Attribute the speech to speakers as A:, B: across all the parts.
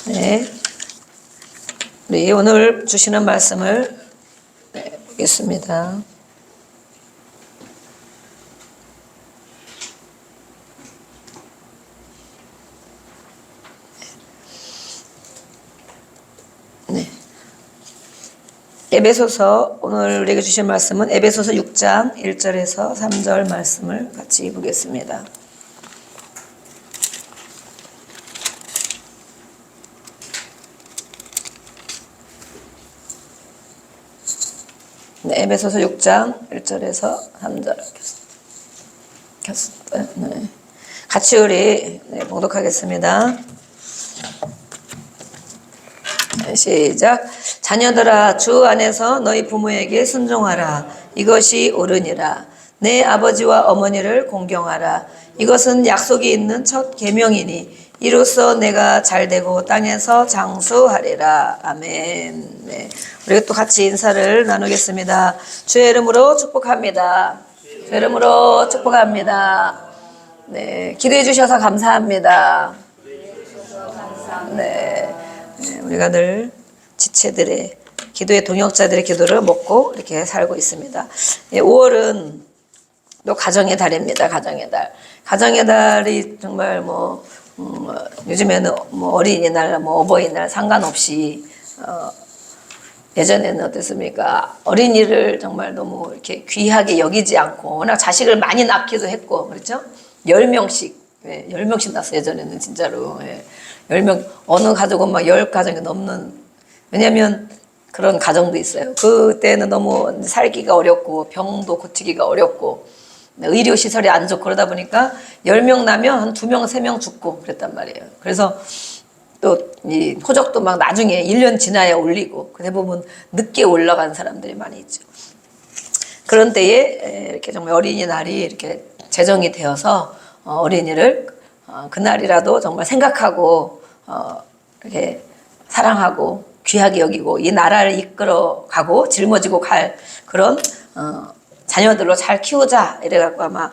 A: 네, 우리 오늘 주시는 말씀을 보겠습니다. 네. 에베소서, 오늘 우리에게 주신 말씀은 에베소서 6장 1절에서 3절 말씀을 같이 보겠습니다. 네, 에베소서 6장 1절에서 3절. 네. 같이 우리 봉독하겠습니다. 시작. 자녀들아, 주 안에서 너희 부모에게 순종하라. 이것이 옳으니라. 내 아버지와 어머니를 공경하라. 이것은 약속이 있는 첫 계명이니 이로써 내가 잘되고 땅에서 장수하리라. 아멘. 네. 우리가 또 같이 인사를 나누겠습니다. 주의 이름으로 축복합니다. 주의 이름으로 축복합니다. 네, 기도해 주셔서 감사합니다. 네, 우리가 늘 지체들의 기도의 동역자들의 기도를 먹고 이렇게 살고 있습니다. 5월은 또 가정의 달입니다. 가정의 달. 가정의 달이 정말 요즘에는 어린이날, 어버이날 상관없이 예전에는 어땠습니까? 어린이를 정말 너무 이렇게 귀하게 여기지 않고 워낙 자식을 많이 낳기도 했고 그렇죠? 10명씩 10명씩 낳았어요. 예전에는 진짜로 10명 어느 가족은 막 10가정이 넘는, 왜냐면 그런 가정도 있어요. 그때는 너무 살기가 어렵고 병도 고치기가 어렵고 의료시설이 안 좋고 그러다 보니까 10명 나면 한 2명, 3명 죽고 그랬단 말이에요. 그래서 또 이 호적도 막 나중에 1년 지나야 올리고 대부분 늦게 올라간 사람들이 많이 있죠. 그런 때에 이렇게 정말 어린이날이 이렇게 제정이 되어서 어린이를 그날이라도 정말 생각하고 이렇게 사랑하고 귀하게 여기고 이 나라를 이끌어가고 짊어지고 갈 그런 자녀들로 잘 키우자 이래갖고 아마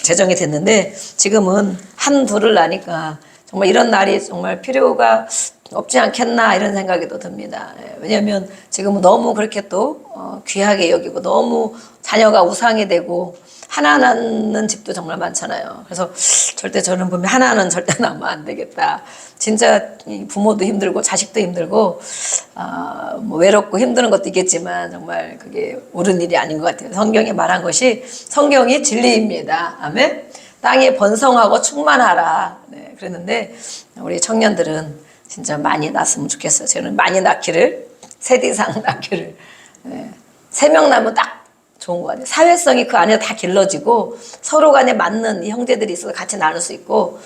A: 제정이 됐는데, 지금은 한 둘을 낳으니까 정말 이런 날이 정말 필요가 없지 않겠나 이런 생각이 또 듭니다. 왜냐하면 지금은 너무 그렇게 또 귀하게 여기고 너무 자녀가 우상이 되고 하나 낳는 집도 정말 많잖아요. 그래서 절대 저는 보면 하나는 절대 낳으면 안 되겠다. 진짜 부모도 힘들고 자식도 힘들고 외롭고 힘드는 것도 있겠지만 정말 그게 옳은 일이 아닌 것 같아요. 성경에 말한 것이 성경이 진리입니다. 아멘. 땅에 번성하고 충만하라. 네, 그랬는데 우리 청년들은 진짜 많이 낳았으면 좋겠어요. 저는 많이 낳기를, 셋 이상 낳기를. 3명 낳으면 딱 좋은 것 같아요. 사회성이 그 안에 다 길러지고 서로 간에 맞는 이 형제들이 있어서 같이 나눌 수 있고,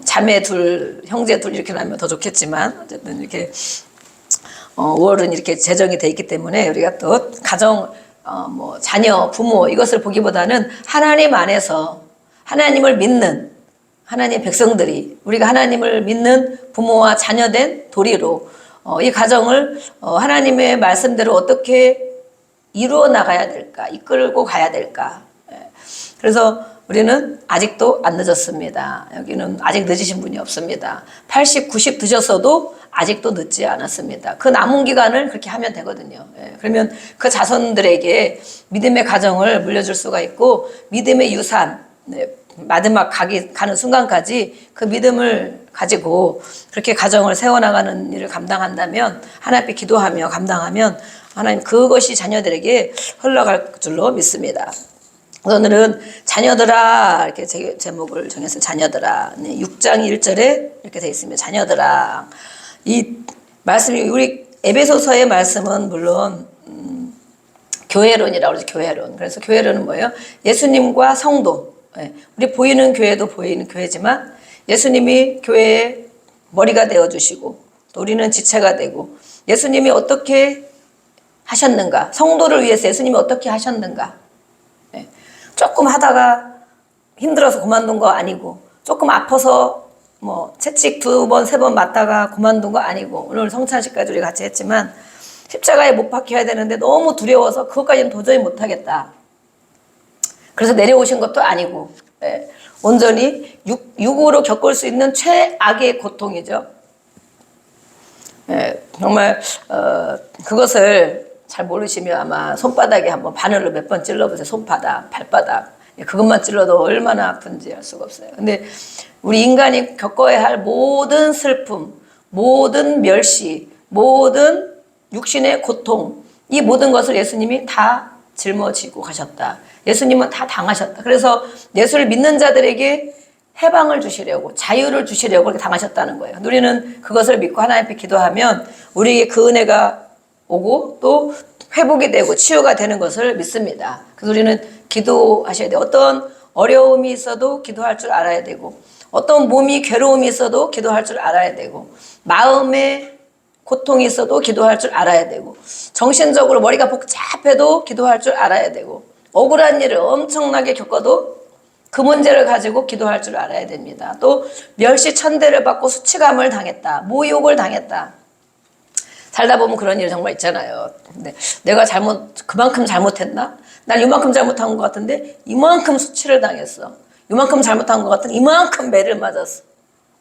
A: 자매 둘, 형제 둘 이렇게 나면 더 좋겠지만 어쨌든 이렇게 5월은 이렇게 제정이 돼 있기 때문에 우리가 또 가정, 자녀, 부모 이것을 보기보다는 하나님 안에서 하나님을 믿는 하나님의 백성들이, 우리가 하나님을 믿는 부모와 자녀된 도리로 이 가정을 하나님의 말씀대로 어떻게 이루어 나가야 될까, 이끌고 가야 될까. 그래서 우리는 아직도 안 늦었습니다. 여기는 아직 늦으신 분이 없습니다. 80, 90 드셨어도 아직도 늦지 않았습니다. 그 남은 기간을 그렇게 하면 되거든요. 그러면 그 자손들에게 믿음의 가정을 물려줄 수가 있고, 믿음의 유산, 마지막 가는 순간까지 그 믿음을 가지고 그렇게 가정을 세워나가는 일을 감당한다면, 하나님 앞에 기도하며 감당하면 하나님 그것이 자녀들에게 흘러갈 줄로 믿습니다. 오늘은 자녀들아 이렇게 제목을 정해서 자녀들아, 6장 1절에 이렇게 되어 있습니다. 자녀들아. 이 말씀이 우리 에베소서의 말씀은 물론 교회론이라고 그러죠. 교회론. 그래서 교회론은 뭐예요? 예수님과 성도. 우리 보이는 교회도 보이는 교회지만 예수님이 교회의 머리가 되어주시고 또 우리는 지체가 되고, 예수님이 어떻게 하셨는가, 성도를 위해서 예수님이 어떻게 하셨는가, 조금 하다가 힘들어서 그만둔 거 아니고, 조금 아파서 채찍 2번, 3번 맞다가 그만둔 거 아니고, 오늘 성찬식까지 우리 같이 했지만 십자가에 못 박혀야 되는데 너무 두려워서 그것까지는 도저히 못하겠다. 그래서 내려오신 것도 아니고, 온전히 육으로 겪을 수 있는 최악의 고통이죠. 정말 그것을 잘 모르시면 아마 손바닥에 한번 바늘로 몇 번 찔러보세요. 손바닥, 발바닥. 그것만 찔러도 얼마나 아픈지 알 수가 없어요. 근데 우리 인간이 겪어야 할 모든 슬픔, 모든 멸시, 모든 육신의 고통, 이 모든 것을 예수님이 다 짊어지고 가셨다. 예수님은 다 당하셨다. 그래서 예수를 믿는 자들에게 해방을 주시려고, 자유를 주시려고 그렇게 당하셨다는 거예요. 우리는 그것을 믿고 하나님 앞에 기도하면 우리에게 그 은혜가 오고 또 회복이 되고 치유가 되는 것을 믿습니다. 그래서 우리는 기도하셔야 돼요. 어떤 어려움이 있어도 기도할 줄 알아야 되고, 어떤 몸이 괴로움이 있어도 기도할 줄 알아야 되고, 마음에 고통이 있어도 기도할 줄 알아야 되고, 정신적으로 머리가 복잡해도 기도할 줄 알아야 되고, 억울한 일을 엄청나게 겪어도 그 문제를 가지고 기도할 줄 알아야 됩니다. 또 멸시천대를 받고 수치감을 당했다, 모욕을 당했다. 살다 보면 그런 일 정말 있잖아요. 근데 내가 그만큼 잘못했나? 난 이만큼 잘못한 것 같은데 이만큼 수치를 당했어. 이만큼 잘못한 것 같은데 이만큼 매를 맞았어.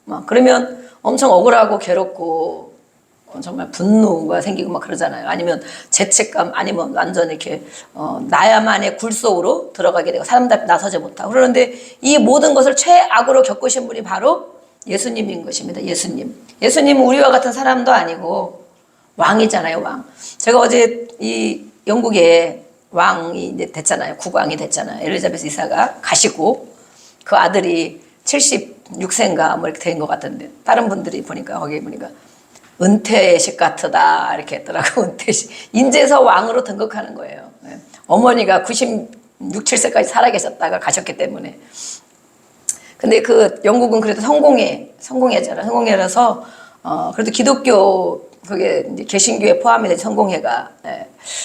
A: 막 그러면 엄청 억울하고 괴롭고 정말 분노가 생기고 막 그러잖아요. 아니면 죄책감, 아니면 완전 이렇게 나야만의 굴 속으로 들어가게 되고 사람들 앞에 나서지 못하고 그러는데 이 모든 것을 최악으로 겪으신 분이 바로 예수님인 것입니다. 예수님은 우리와 같은 사람도 아니고 왕이잖아요. 왕. 제가 어제 이 영국에 왕이 이제 됐잖아요. 국왕이 됐잖아요. 엘리자베스 이사가 가시고 그 아들이 76세인가 뭐 이렇게 된 것 같은데 다른 분들이 보니까 거기 보니까 은퇴식 같으다 이렇게 했더라고. 은퇴식. 인제서 왕으로 등극하는 거예요. 어머니가 96, 7세까지 살아계셨다가 가셨기 때문에. 근데 그 영국은 그래도 성공회잖아요. 성공회라서 그래도 기독교 그게 이제 개신교에 포함이 된 성공회가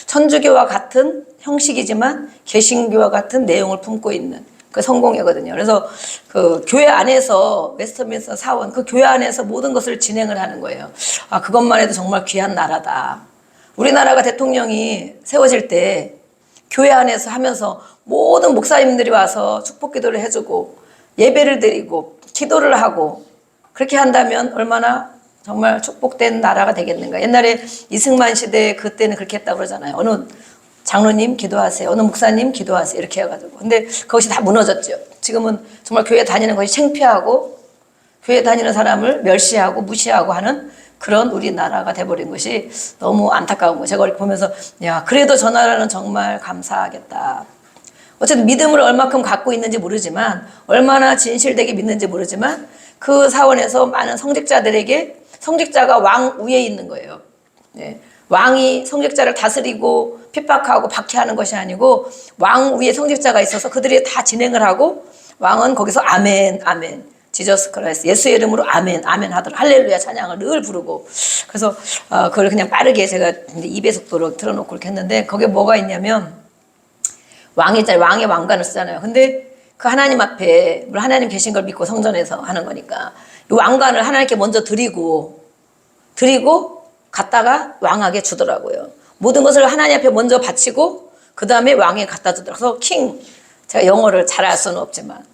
A: 천주교와 같은 형식이지만 개신교와 같은 내용을 품고 있는 그 성공회거든요. 그래서 그 교회 안에서 웨스트민스터 사원 그 교회 안에서 모든 것을 진행을 하는 거예요. 아, 그것만 해도 정말 귀한 나라다. 우리나라가 대통령이 세워질 때 교회 안에서 하면서 모든 목사님들이 와서 축복 기도를 해주고 예배를 드리고 기도를 하고 그렇게 한다면 얼마나 정말 축복된 나라가 되겠는가. 옛날에 이승만 시대 그때는 그렇게 했다고 그러잖아요. 어느 장로님 기도하세요. 어느 목사님 기도하세요. 이렇게 해가지고. 근데 그것이 다 무너졌죠. 지금은 정말 교회 다니는 것이 창피하고 교회 다니는 사람을 멸시하고 무시하고 하는 그런 우리나라가 돼버린 것이 너무 안타까운 거예요. 제가 이렇게 보면서 야, 그래도 저 나라는 정말 감사하겠다. 어쨌든 믿음을 얼마큼 갖고 있는지 모르지만 얼마나 진실되게 믿는지 모르지만 그 사원에서 많은 성직자들에게 성직자가 왕 위에 있는 거예요. 네. 왕이 성직자를 다스리고 핍박하고 박해하는 것이 아니고 왕 위에 성직자가 있어서 그들이 다 진행을 하고 왕은 거기서 아멘 아멘 지저스 크라이스트 예수의 이름으로 아멘 아멘 하더라. 할렐루야 찬양을 늘 부르고 그래서 그걸 그냥 빠르게 제가 2배속도로 틀어놓고 이렇게 했는데 거기에 뭐가 있냐면 왕이잖아요. 왕의 왕관을 쓰잖아요. 근데 그 하나님 앞에 물론 하나님 계신 걸 믿고 성전에서 하는 거니까 이 왕관을 하나님께 먼저 드리고 갖다가 왕에게 주더라고요. 모든 것을 하나님 앞에 먼저 바치고 그 다음에 왕에 갖다 주더라고요. 그래서 제가 영어를 잘 알 수는 없지만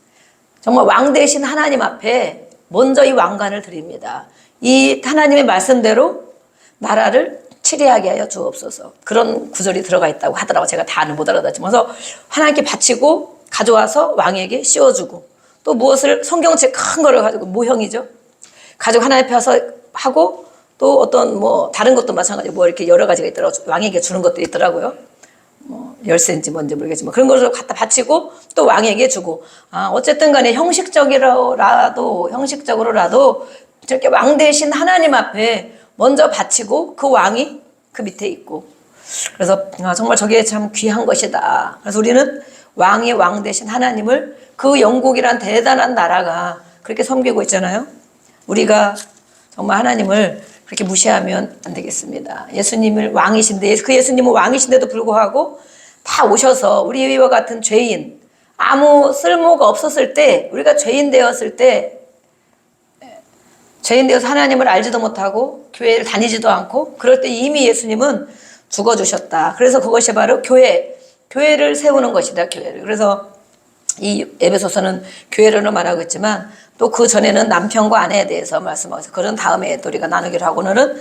A: 정말 왕 대신 하나님 앞에 먼저 이 왕관을 드립니다. 이 하나님의 말씀대로 나라를 치리하게 하여 주옵소서. 그런 구절이 들어가 있다고 하더라고요. 제가 다는 못 알아듣지만 그래서 하나님께 바치고 가져와서 왕에게 씌워주고 또 무엇을 성경책 큰 거를 가지고 모형이죠. 가지고 하나님 앞에 와서 하고 또 어떤 뭐 다른 것도 마찬가지로 뭐 이렇게 여러 가지가 있더라고요. 왕에게 주는 것도 있더라고요. 뭐 열쇠인지 뭔지 모르겠지만 그런 것을 갖다 바치고 또 왕에게 주고 어쨌든 간에 형식적으로라도 저렇게 왕 대신 하나님 앞에 먼저 바치고 그 왕이 그 밑에 있고 그래서 정말 저게 참 귀한 것이다. 그래서 우리는 왕의 왕 대신 하나님을 그 영국이란 대단한 나라가 그렇게 섬기고 있잖아요. 우리가 정말 하나님을 그렇게 무시하면 안 되겠습니다. 예수님을 왕이신데 그 예수님은 왕이신데도 불구하고 다 오셔서 우리와 같은 죄인 아무 쓸모가 없었을 때 우리가 죄인 되었을 때 죄인 되어서 하나님을 알지도 못하고 교회를 다니지도 않고 그럴 때 이미 예수님은 죽어주셨다. 그래서 그것이 바로 교회를 세우는 것이다. 교회를. 그래서 이 에베소서는 교회론을 말하고 있지만 또 그 전에는 남편과 아내에 대해서 말씀하고 있어요. 그런 다음에 또 우리가 나누기로 하고 오늘은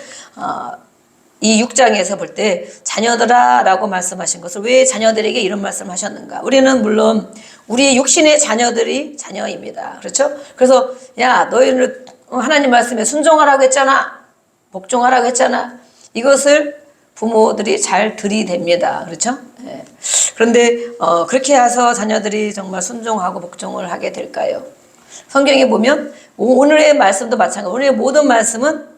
A: 이 6장에서 볼 때 자녀들아 라고 말씀하신 것을 왜 자녀들에게 이런 말씀을 하셨는가. 우리는 물론 우리 육신의 자녀들이 자녀입니다. 그렇죠? 그래서 야 너희는 하나님 말씀에 순종하라고 했잖아. 복종하라고 했잖아. 이것을 부모들이 잘 들이댑니다. 그렇죠? 네. 그런데 그렇게 해서 자녀들이 정말 순종하고 복종을 하게 될까요? 성경에 보면 오늘의 말씀도 마찬가지고 오늘의 모든 말씀은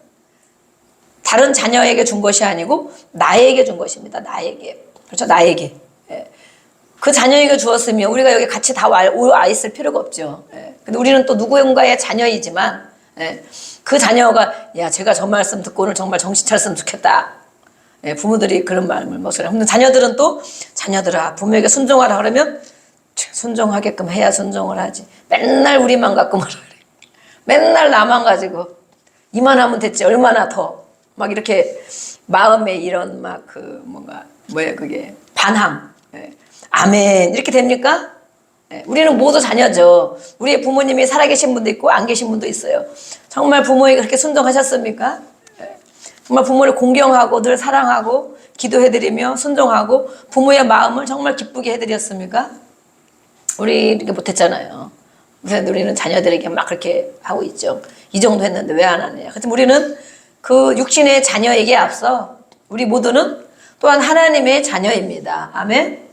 A: 다른 자녀에게 준 것이 아니고 나에게 준 것입니다. 나에게. 그렇죠? 나에게. 예. 그 자녀에게 주었으면 우리가 여기 같이 다 와 있을 필요가 없죠. 예. 근데 우리는 또 누구인가의 자녀이지만 예. 그 자녀가 야 제가 저 말씀 듣고 오늘 정말 정신 차렸으면 좋겠다. 예. 부모들이 그런 마음을 먹어요. 근데 자녀들은 또 자녀들아 부모에게 순종하라 그러면 순종하게끔 해야 순종을 하지. 맨날 우리만 갖고 뭐라 그래. 맨날 나만 가지고 이만하면 됐지 얼마나 더. 막 이렇게 마음에 이런 막 그 뭔가 뭐야 그게 반항, 예. 아멘 이렇게 됩니까? 예. 우리는 모두 자녀죠. 우리의 부모님이 살아계신 분도 있고 안 계신 분도 있어요. 정말 부모에게 그렇게 순종하셨습니까? 예. 정말 부모를 공경하고 늘 사랑하고 기도해드리며 순종하고 부모의 마음을 정말 기쁘게 해드렸습니까? 우리 이렇게 못했잖아요. 그래서 우리는 자녀들에게 막 그렇게 하고 있죠. 이 정도 했는데 왜 안 하느냐. 그래서 우리는 그 육신의 자녀에게 앞서 우리 모두는 또한 하나님의 자녀입니다. 아멘.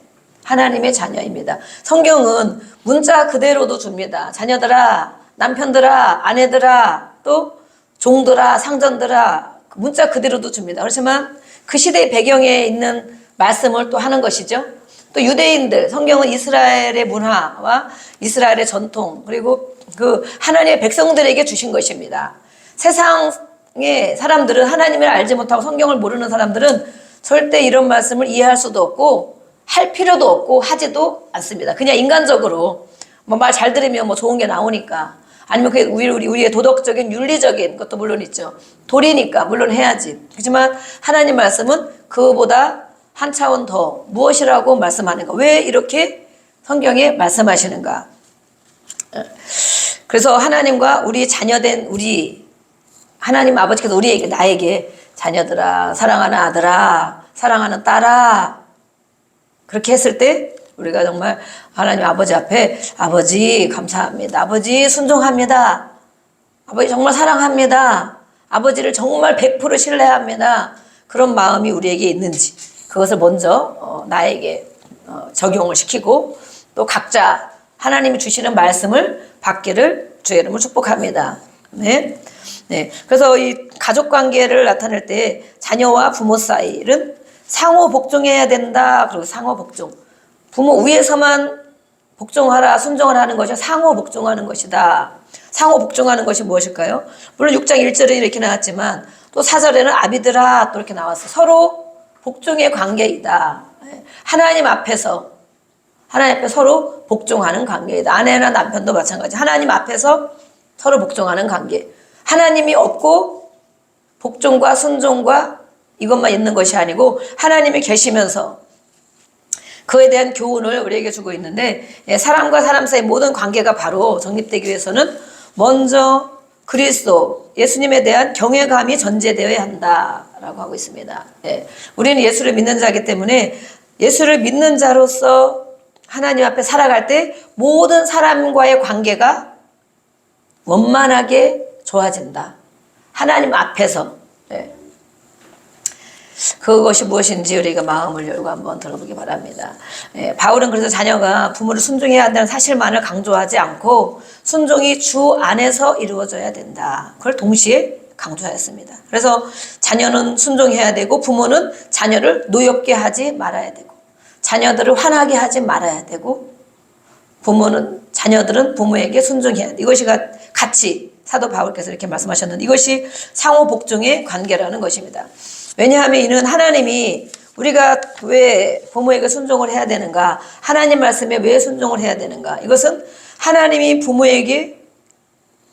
A: 하나님의 자녀입니다. 성경은 문자 그대로도 줍니다. 자녀들아, 남편들아, 아내들아, 또 종들아, 상전들아, 문자 그대로도 줍니다. 그렇지만 그 시대의 배경에 있는 말씀을 또 하는 것이죠. 또 유대인들, 성경은 이스라엘의 문화와 이스라엘의 전통 그리고 그 하나님의 백성들에게 주신 것입니다. 세상의 사람들은 하나님을 알지 못하고 성경을 모르는 사람들은 절대 이런 말씀을 이해할 수도 없고 할 필요도 없고 하지도 않습니다. 그냥 인간적으로 뭐 말 잘 들으면 뭐 좋은 게 나오니까 아니면 그게 우리의 도덕적인 윤리적인 것도 물론 있죠. 도리니까 물론 해야지. 그렇지만 하나님 말씀은 그보다 한 차원 더 무엇이라고 말씀하는가? 왜 이렇게 성경에 말씀하시는가? 그래서 하나님과 우리 자녀된 우리 하나님 아버지께서 우리에게 나에게 자녀들아 사랑하는 아들아 사랑하는 딸아 그렇게 했을 때 우리가 정말 하나님 아버지 앞에 아버지 감사합니다. 아버지 순종합니다. 아버지 정말 사랑합니다. 아버지를 정말 100% 신뢰합니다. 그런 마음이 우리에게 있는지 그것을 먼저 나에게 적용을 시키고 또 각자 하나님이 주시는 말씀을 받기를 주의 이름으로 축복합니다. 네. 네. 그래서 이 가족 관계를 나타낼 때 자녀와 부모 사이는 상호 복종해야 된다. 그리고 상호 복종. 부모 위에서만 복종하라, 순종을 하는 것이 상호 복종하는 것이다. 상호 복종하는 것이 무엇일까요? 물론 6장 1절에 이렇게 나왔지만 또 4절에는 아비들아 또 이렇게 나왔어. 서로 복종의 관계이다. 하나님 앞에서 서로 복종하는 관계이다. 아내나 남편도 마찬가지. 하나님 앞에서 서로 복종하는 관계. 하나님이 없고 복종과 순종과 이것만 있는 것이 아니고 하나님이 계시면서 그에 대한 교훈을 우리에게 주고 있는데 사람과 사람 사이 모든 관계가 바로 정립되기 위해서는 먼저 그리스도 예수님에 대한 경외감이 전제되어야 한다라고 하고 있습니다. 우리는 예수를 믿는 자이기 때문에 예수를 믿는 자로서 하나님 앞에 살아갈 때 모든 사람과의 관계가 원만하게 좋아진다. 하나님 앞에서. 그것이 무엇인지 우리가 마음을 열고 한번 들어보기 바랍니다. 바울은 그래서 자녀가 부모를 순종해야 한다는 사실만을 강조하지 않고 순종이 주 안에서 이루어져야 된다. 그걸 동시에 강조하였습니다. 그래서 자녀는 순종해야 되고 부모는 자녀를 노엽게 하지 말아야 되고 자녀들을 화나게 하지 말아야 되고 자녀들은 부모에게 순종해야 돼. 이것이 같이 사도 바울께서 이렇게 말씀하셨는데 이것이 상호 복종의 관계라는 것입니다. 왜냐하면 이는 하나님이 우리가 왜 부모에게 순종을 해야 되는가? 하나님 말씀에 왜 순종을 해야 되는가? 이것은 하나님이 부모에게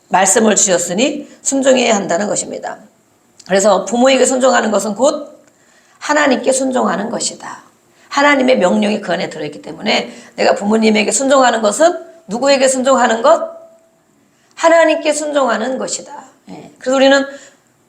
A: 말씀을 주셨으니 순종해야 한다는 것입니다. 그래서 부모에게 순종하는 것은 곧 하나님께 순종하는 것이다. 하나님의 명령이 그 안에 들어있기 때문에 내가 부모님에게 순종하는 것은 누구에게 순종하는 것? 하나님께 순종하는 것이다. 예. 그래서 우리는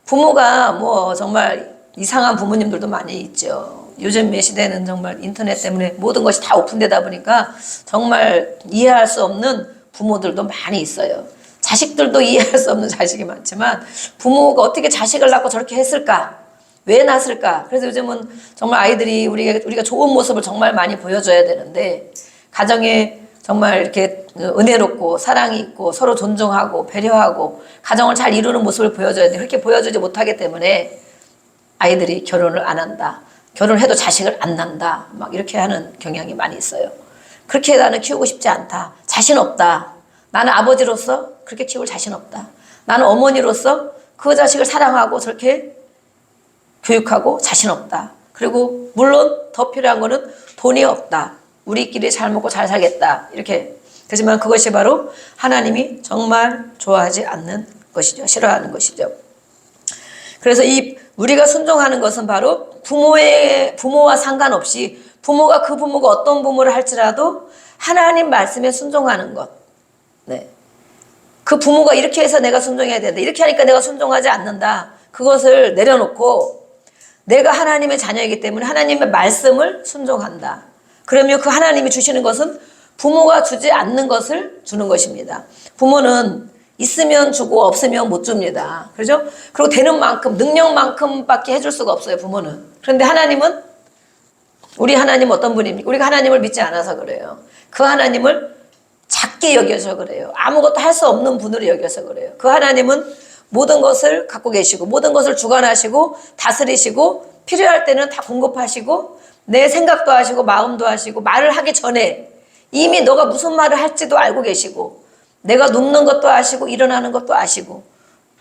A: 부모가 뭐 정말 이상한 부모님들도 많이 있죠. 요즘 시대는 정말 인터넷 때문에 모든 것이 다 오픈되다 보니까 정말 이해할 수 없는 부모들도 많이 있어요. 자식들도 이해할 수 없는 자식이 많지만 부모가 어떻게 자식을 낳고 저렇게 했을까? 왜 낳았을까? 그래서 요즘은 정말 아이들이 우리가 좋은 모습을 정말 많이 보여줘야 되는데 가정에 정말 이렇게 은혜롭고 사랑이 있고 서로 존중하고 배려하고 가정을 잘 이루는 모습을 보여줘야 돼. 그렇게 보여주지 못하기 때문에 아이들이 결혼을 안 한다. 결혼을 해도 자식을 안 낳는다. 막 이렇게 하는 경향이 많이 있어요. 그렇게 나는 키우고 싶지 않다. 자신 없다. 나는 아버지로서 그렇게 키울 자신 없다. 나는 어머니로서 그 자식을 사랑하고 저렇게 교육하고 자신 없다. 그리고 물론 더 필요한 거는 돈이 없다. 우리끼리 잘 먹고 잘 살겠다. 이렇게. 그렇지만 그것이 바로 하나님이 정말 좋아하지 않는 것이죠. 싫어하는 것이죠. 그래서 우리가 순종하는 것은 바로 부모와 상관없이 부모가 어떤 부모를 할지라도 하나님 말씀에 순종하는 것. 네. 그 부모가 이렇게 해서 내가 순종해야 된다. 이렇게 하니까 내가 순종하지 않는다. 그것을 내려놓고 내가 하나님의 자녀이기 때문에 하나님의 말씀을 순종한다. 그러면 그 하나님이 주시는 것은 부모가 주지 않는 것을 주는 것입니다. 부모는 있으면 주고 없으면 못 줍니다. 그렇죠? 그리고 되는 만큼 능력만큼밖에 해줄 수가 없어요. 부모는. 그런데 하나님은 우리 하나님 어떤 분입니까? 우리가 하나님을 믿지 않아서 그래요. 그 하나님을 작게 여겨서 그래요. 아무것도 할 수 없는 분으로 여겨서 그래요. 그 하나님은 모든 것을 갖고 계시고 모든 것을 주관하시고 다스리시고 필요할 때는 다 공급하시고 내 생각도 하시고 마음도 하시고 말을 하기 전에 이미 너가 무슨 말을 할지도 알고 계시고 내가 눕는 것도 아시고 일어나는 것도 아시고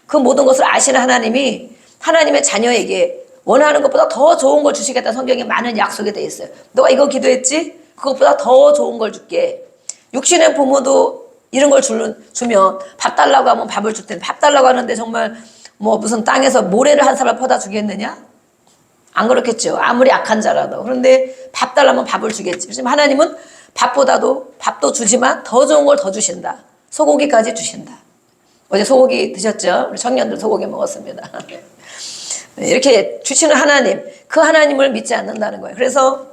A: 그 모든 것을 아시는 하나님이 하나님의 자녀에게 원하는 것보다 더 좋은 걸 주시겠다. 성경에 많은 약속이 돼 있어요. 너가 이거 기도했지? 그것보다 더 좋은 걸 줄게. 육신의 부모도 이런 걸 주면 밥 달라고 하면 밥을 줄 텐데 밥 달라고 하는데 정말 뭐 무슨 땅에서 모래를 한 사발 퍼다 주겠느냐? 안 그렇겠죠. 아무리 악한 자라도. 그런데 밥 달라면 밥을 주겠지. 그렇지만 하나님은 밥도 주지만 더 좋은 걸 더 주신다. 소고기까지 주신다. 어제 소고기 드셨죠? 우리 청년들 소고기 먹었습니다. 이렇게 주시는 하나님, 그 하나님을 믿지 않는다는 거예요. 그래서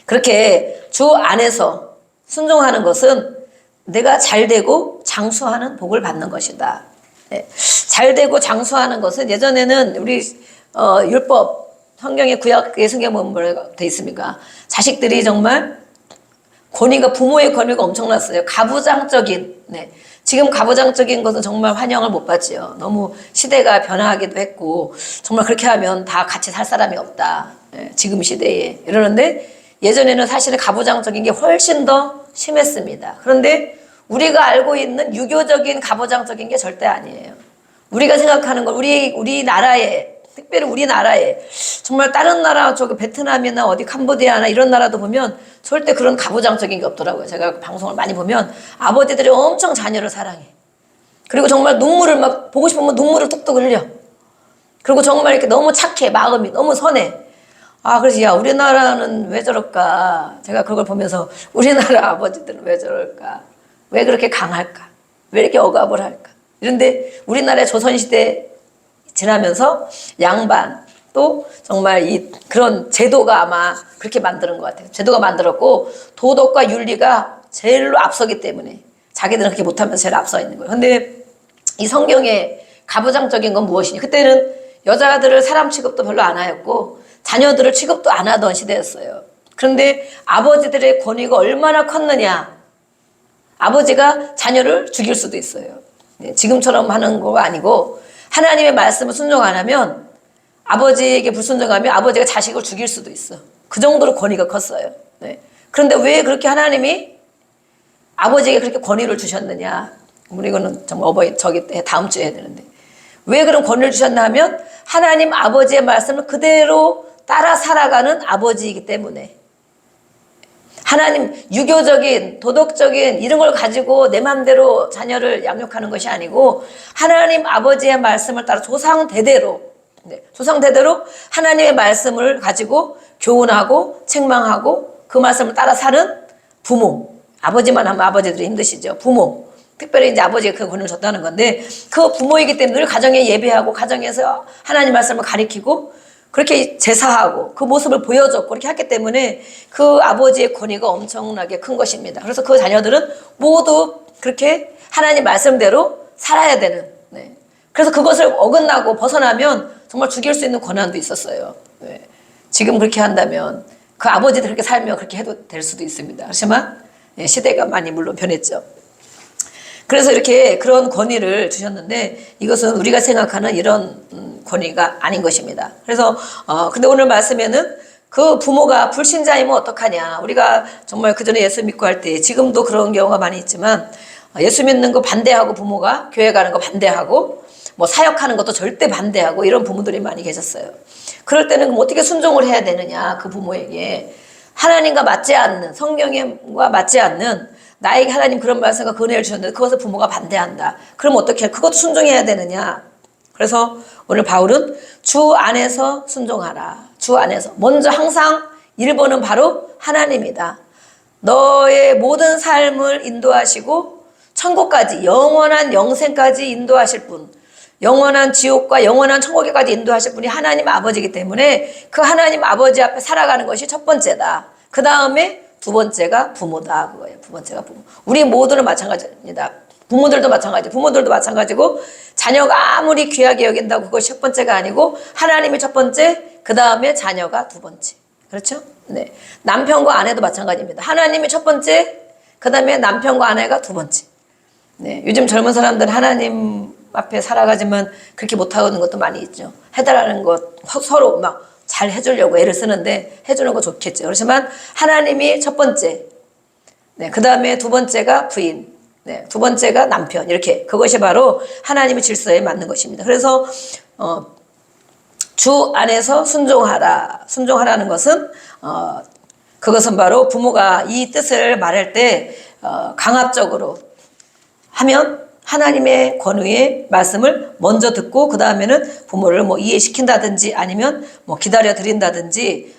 A: 그렇게 주 안에서 순종하는 것은 내가 잘되고 장수하는 복을 받는 것이다. 네. 잘되고 장수하는 것은 예전에는 우리 율법 성경의 구약의 성경에 뭐라고 돼 있습니까? 자식들이 정말 부모의 권위가 엄청났어요. 가부장적인. 네. 지금 가부장적인 것은 정말 환영을 못 받지요. 너무 시대가 변화하기도 했고 정말 그렇게 하면 다 같이 살 사람이 없다. 네. 지금 시대에 이러는데 예전에는 사실은 가부장적인 게 훨씬 더 심했습니다. 그런데 우리가 알고 있는 유교적인 가부장적인 게 절대 아니에요. 우리가 생각하는 걸 우리나라에 특별히 우리나라에 정말 다른 나라 저기 베트남이나 어디 캄보디아나 이런 나라도 보면 절대 그런 가부장적인 게 없더라고요. 제가 방송을 많이 보면 아버지들이 엄청 자녀를 사랑해. 그리고 정말 눈물을 막 보고 싶으면 눈물을 뚝뚝 흘려. 그리고 정말 이렇게 너무 착해. 마음이 너무 선해. 그래서 야 우리나라는 왜 저럴까. 제가 그걸 보면서 우리나라 아버지들은 왜 저럴까. 왜 그렇게 강할까. 왜 이렇게 억압을 할까. 이런데 우리나라의 조선시대 지나면서 양반 또 정말 그런 제도가 아마 그렇게 만드는 것 같아요. 제도가 만들었고 도덕과 윤리가 제일로 앞서기 때문에 자기들은 그렇게 못하면서 제일 앞서 있는 거예요. 근데 이 성경의 가부장적인 건 무엇이냐. 그때는 여자들을 사람 취급도 별로 안 하였고 자녀들을 취급도 안 하던 시대였어요. 그런데 아버지들의 권위가 얼마나 컸느냐. 아버지가 자녀를 죽일 수도 있어요. 지금처럼 하는 거 아니고 하나님의 말씀을 순종 안 하면 아버지에게 불순종하면 아버지가 자식을 죽일 수도 있어. 그 정도로 권위가 컸어요. 네. 그런데 왜 그렇게 하나님이 아버지에게 그렇게 권위를 주셨느냐. 우리 이거는 정말 다음 주에 해야 되는데. 왜 그런 권위를 주셨나 하면 하나님 아버지의 말씀을 그대로 따라 살아가는 아버지이기 때문에. 하나님 유교적인 도덕적인 이런 걸 가지고 내 마음대로 자녀를 양육하는 것이 아니고 하나님 아버지의 말씀을 따라 조상 대대로 네, 조상 대대로 하나님의 말씀을 가지고 교훈하고 책망하고 그 말씀을 따라 사는 부모. 아버지만 하면 아버지들이 힘드시죠. 부모. 특별히 이제 아버지가 그 권위를 줬다는 건데 그 부모이기 때문에 늘 가정에 예배하고 가정에서 하나님 말씀을 가리키고 그렇게 제사하고 그 모습을 보여줬고 그렇게 했기 때문에 그 아버지의 권위가 엄청나게 큰 것입니다. 그래서 그 자녀들은 모두 그렇게 하나님 말씀대로 살아야 되는. 네. 그래서 그것을 어긋나고 벗어나면 정말 죽일 수 있는 권한도 있었어요. 네. 지금 그렇게 한다면 그 아버지들 그렇게 살면 그렇게 해도 될 수도 있습니다. 그렇지만 시대가 많이 물론 변했죠. 그래서 이렇게 그런 권위를 주셨는데 이것은 우리가 생각하는 이런 권위가 아닌 것입니다. 그래서 근데 오늘 말씀에는 그 부모가 불신자이면 어떡하냐. 우리가 정말 그전에 예수 믿고 할 때 지금도 그런 경우가 많이 있지만 예수 믿는 거 반대하고 부모가 교회 가는 거 반대하고 뭐 사역하는 것도 절대 반대하고 이런 부모들이 많이 계셨어요. 그럴 때는 그럼 어떻게 순종을 해야 되느냐. 그 부모에게 하나님과 맞지 않는 성경과 맞지 않는 나에게 하나님 그런 말씀과 그 은혜를 주셨는데 그것을 부모가 반대한다. 그럼 어떻게 해? 그것도 순종해야 되느냐. 그래서 오늘 바울은 주 안에서 순종하라. 주 안에서. 먼저 항상 1번은 바로 하나님이다. 너의 모든 삶을 인도하시고 천국까지 영원한 영생까지 인도하실 분. 영원한 지옥과 영원한 천국에까지 인도하실 분이 하나님 아버지이기 때문에 그 하나님 아버지 앞에 살아가는 것이 첫 번째다. 그 다음에 두 번째가 부모다. 그거예요. 두 번째가 부모. 우리 모두는 마찬가지입니다. 부모들도 마찬가지. 부모들도 마찬가지고 자녀가 아무리 귀하게 여긴다고 그것이 첫 번째가 아니고 하나님이 첫 번째, 그 다음에 자녀가 두 번째. 그렇죠? 네. 남편과 아내도 마찬가지입니다. 하나님이 첫 번째, 그 다음에 남편과 아내가 두 번째. 네. 요즘 젊은 사람들은 하나님 앞에 살아가지만 그렇게 못하는 것도 많이 있죠. 해달라는 것 서로 막 잘 해주려고 애를 쓰는데 해주는 거 좋겠죠. 그렇지만 하나님이 첫 번째, 네, 그 다음에 두 번째가 부인, 네, 두 번째가 남편 이렇게 그것이 바로 하나님의 질서에 맞는 것입니다. 그래서 주 안에서 순종하라. 순종하라는 것은 그것은 바로 부모가 이 뜻을 말할 때 강압적으로 하면 하나님의 권위의 말씀을 먼저 듣고 그 다음에는 부모를 뭐 이해시킨다든지 아니면 뭐 기다려 드린다든지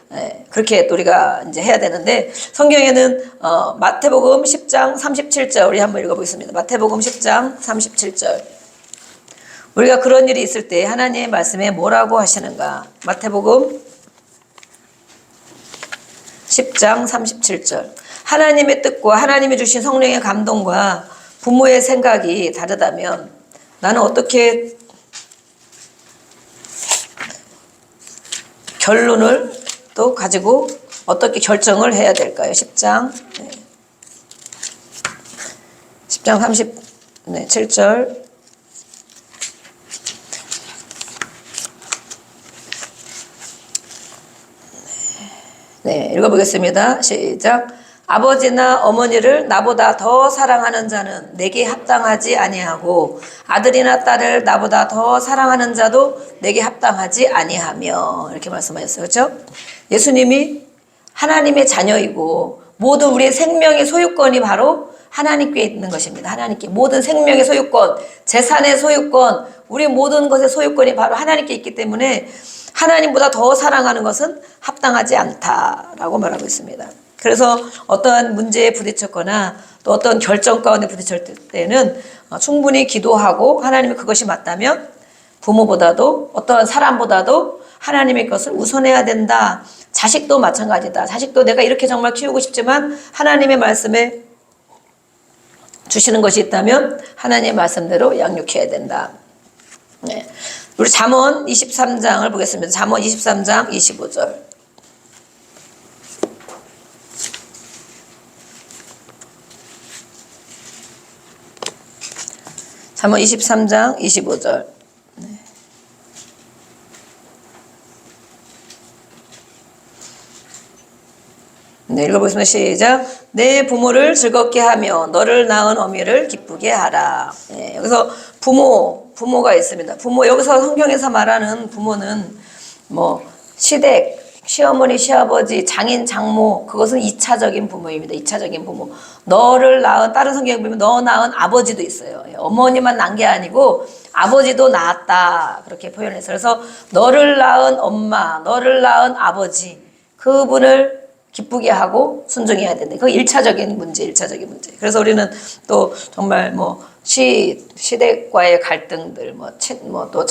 A: 그렇게 또 우리가 이제 해야 되는데 성경에는 마태복음 10장 37절 우리 한번 읽어보겠습니다. 마태복음 10장 37절 우리가 그런 일이 있을 때 하나님의 말씀에 뭐라고 하시는가. 마태복음 10장 37절 하나님의 뜻과 하나님이 주신 성령의 감동과 부모의 생각이 다르다면 나는 어떻게 결론을 또 가지고 어떻게 결정을 해야 될까요? 10장 37절 네, 읽어보겠습니다. 시작. 아버지나 어머니를 나보다 더 사랑하는 자는 내게 합당하지 아니하고 아들이나 딸을 나보다 더 사랑하는 자도 내게 합당하지 아니하며 이렇게 말씀하셨어요. 그렇죠? 예수님이 하나님의 자녀이고 모든 우리의 생명의 소유권이 바로 하나님께 있는 것입니다. 하나님께 모든 생명의 소유권, 재산의 소유권, 우리 모든 것의 소유권이 바로 하나님께 있기 때문에 하나님보다 더 사랑하는 것은 합당하지 않다라고 말하고 있습니다. 그래서 어떠한 문제에 부딪혔거나 또 어떤 결정 가운데 부딪힐 때는 충분히 기도하고 하나님이 그것이 맞다면 부모보다도 어떠한 사람보다도 하나님의 것을 우선해야 된다. 자식도 마찬가지다. 자식도 내가 이렇게 정말 키우고 싶지만 하나님의 말씀에 주시는 것이 있다면 하나님의 말씀대로 양육해야 된다. 네. 우리 잠언 23장을 보겠습니다. 잠언 23장 25절. 잠언 23장 25절. 네, 읽어보겠습니다. 시작. 내 부모를 즐겁게 하며 너를 낳은 어미를 기쁘게 하라. 네, 여기서 부모가 있습니다. 부모, 여기서 성경에서 말하는 부모는 뭐 시댁, 시어머니, 시아버지, 장인, 장모, 그것은 2차적인 부모입니다. 2차적인 부모. 너를 낳은, 다른 성경에 보면 너 낳은 아버지도 있어요. 어머니만 낳은 게 아니고 아버지도 낳았다. 그렇게 표현해서. 그래서 너를 낳은 엄마, 너를 낳은 아버지, 그분을 기쁘게 하고 순종해야 된다. 그거 1차적인 문제, 1차적인 문제. 그래서 우리는 또 정말 뭐 시댁과의 갈등들, 또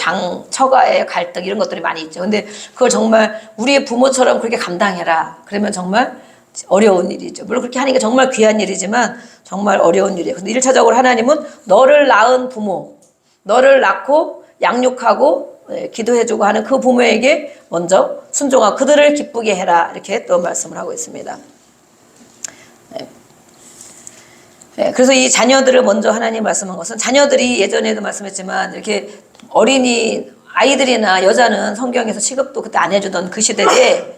A: 처가의 갈등 이런 것들이 많이 있죠. 근데 그걸 정말 우리의 부모처럼 그렇게 감당해라. 그러면 정말 어려운 일이죠. 물론 그렇게 하는 게 정말 귀한 일이지만 정말 어려운 일이에요. 근데 1차적으로 하나님은 너를 낳은 부모, 너를 낳고 양육하고 기도해주고 하는 그 부모에게 먼저 순종하고 그들을 기쁘게 해라. 이렇게 또 말씀을 하고 있습니다. 그래서 이 자녀들을 먼저 하나님 말씀한 것은 자녀들이 예전에도 말씀했지만 이렇게 어린이 아이들이나 여자는 성경에서 취급도 그때 안 해주던 그 시대에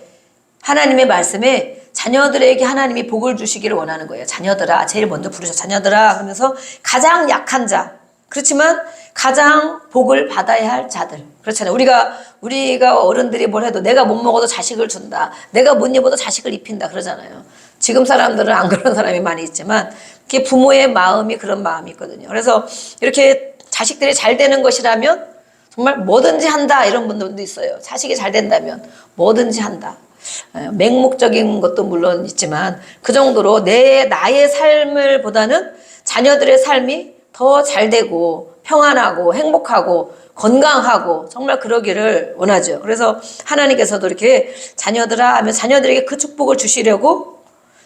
A: 하나님의 말씀에 자녀들에게 하나님이 복을 주시기를 원하는 거예요. 자녀들아, 제일 먼저 부르셔. 자녀들아 그러면서 가장 약한 자, 그렇지만 가장 복을 받아야 할 자들. 그렇잖아요. 우리가 어른들이 뭘 해도 내가 못 먹어도 자식을 준다. 내가 못 입어도 자식을 입힌다. 그러잖아요. 지금 사람들은 안 그런 사람이 많이 있지만 그게 부모의 마음이 그런 마음이 있거든요. 그래서 이렇게 자식들이 잘 되는 것이라면 정말 뭐든지 한다 이런 분들도 있어요. 자식이 잘 된다면 뭐든지 한다. 맹목적인 것도 물론 있지만 그 정도로 나의 삶을 보다는 자녀들의 삶이 더 잘 되고 평안하고 행복하고 건강하고 정말 그러기를 원하죠. 그래서 하나님께서도 이렇게 자녀들아 하면 자녀들에게 그 축복을 주시려고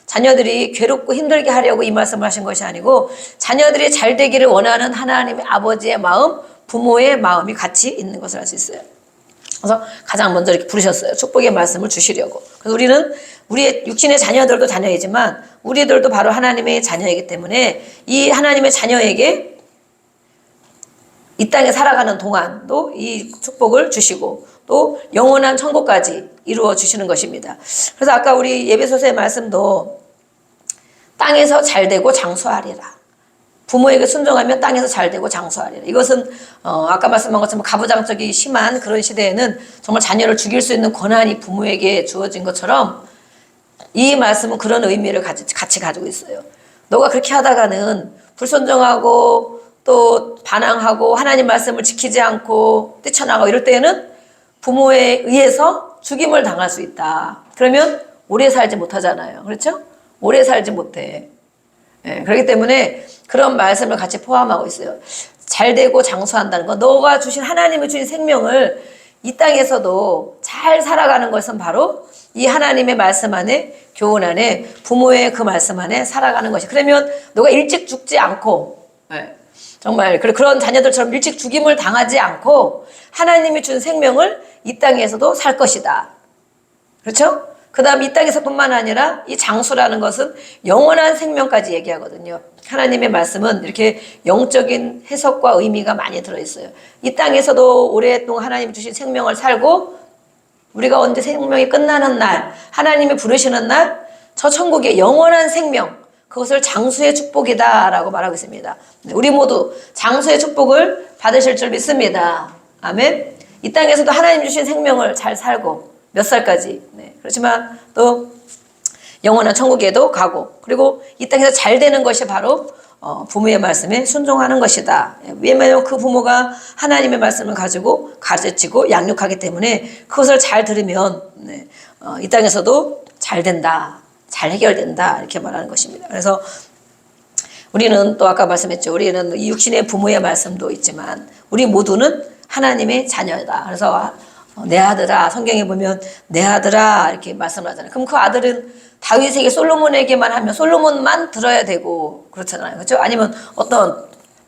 A: 자녀들이 괴롭고 힘들게 하려고 이 말씀을 하신 것이 아니고 자녀들이 잘 되기를 원하는 하나님의 아버지의 마음, 부모의 마음이 같이 있는 것을 알 수 있어요. 그래서 가장 먼저 이렇게 부르셨어요. 축복의 말씀을 주시려고. 그래서 우리는 우리의 육신의 자녀들도 자녀이지만 우리들도 바로 하나님의 자녀이기 때문에 이 하나님의 자녀에게 이 땅에 살아가는 동안도 이 축복을 주시고 또 영원한 천국까지 이루어 주시는 것입니다. 그래서 아까 우리 예배소서의 말씀도 땅에서 잘 되고 장수하리라. 부모에게 순종하면 땅에서 잘 되고 장수하리라. 이것은 아까 말씀한 것처럼 가부장적이 심한 그런 시대에는 정말 자녀를 죽일 수 있는 권한이 부모에게 주어진 것처럼 이 말씀은 그런 의미를 같이 가지고 있어요. 너가 그렇게 하다가는 불순종하고 또 반항하고 하나님 말씀을 지키지 않고 뛰쳐나가고 이럴 때에는 부모에 의해서 죽임을 당할 수 있다. 그러면 오래 살지 못하잖아요. 그렇죠? 오래 살지 못해. 그렇기 때문에 그런 말씀을 같이 포함하고 있어요. 잘 되고 장수한다는 거. 너가 주신 하나님이 주신 생명을 이 땅에서도 잘 살아가는 것은 바로 이 하나님의 말씀 안에 교훈 안에 부모의 그 말씀 안에 살아가는 것이. 그러면 너가 일찍 죽지 않고 정말 그런 자녀들처럼 일찍 죽임을 당하지 않고 하나님이 준 생명을 이 땅에서도 살 것이다. 그렇죠? 그 다음 이 땅에서뿐만 아니라 이 장수라는 것은 영원한 생명까지 얘기하거든요. 하나님의 말씀은 이렇게 영적인 해석과 의미가 많이 들어있어요. 이 땅에서도 오랫동안 하나님이 주신 생명을 살고 우리가 언제 생명이 끝나는 날, 하나님이 부르시는 날, 저 천국의 영원한 생명, 그것을 장수의 축복이다라고 말하고 있습니다. 우리 모두 장수의 축복을 받으실 줄 믿습니다. 아멘. 이 땅에서도 하나님 주신 생명을 잘 살고 몇 살까지. 그렇지만 또 영원한 천국에도 가고 그리고 이 땅에서 잘 되는 것이 바로 부모의 말씀에 순종하는 것이다. 왜냐하면 그 부모가 하나님의 말씀을 가지고 가르치고 양육하기 때문에 그것을 잘 들으면 이 땅에서도 잘 된다. 잘 해결된다. 이렇게 말하는 것입니다. 그래서 우리는 또 아까 말씀했죠. 우리는 이 육신의 부모의 말씀도 있지만 우리 모두는 하나님의 자녀다. 그래서 내 아들아, 성경에 보면 내 아들아 이렇게 말씀을 하잖아요. 그럼 그 아들은 다윗에게 솔로몬에게만 하면 솔로몬만 들어야 되고 그렇잖아요. 그렇죠? 아니면 어떤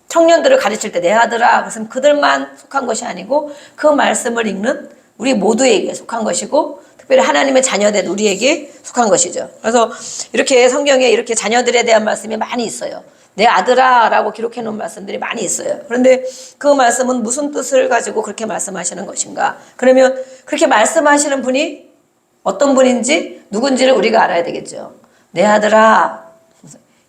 A: 청년들을 가르칠 때 내 아들아 그래서 그들만 속한 것이 아니고 그 말씀을 읽는 우리 모두에게 속한 것이고 특별히 하나님의 자녀된 우리에게 속한 것이죠. 그래서 이렇게 성경에 이렇게 자녀들에 대한 말씀이 많이 있어요. 내 아들아 라고 기록해 놓은 말씀들이 많이 있어요. 그런데 그 말씀은 무슨 뜻을 가지고 그렇게 말씀하시는 것인가? 그러면 그렇게 말씀하시는 분이 어떤 분인지 누군지를 우리가 알아야 되겠죠. 내 아들아,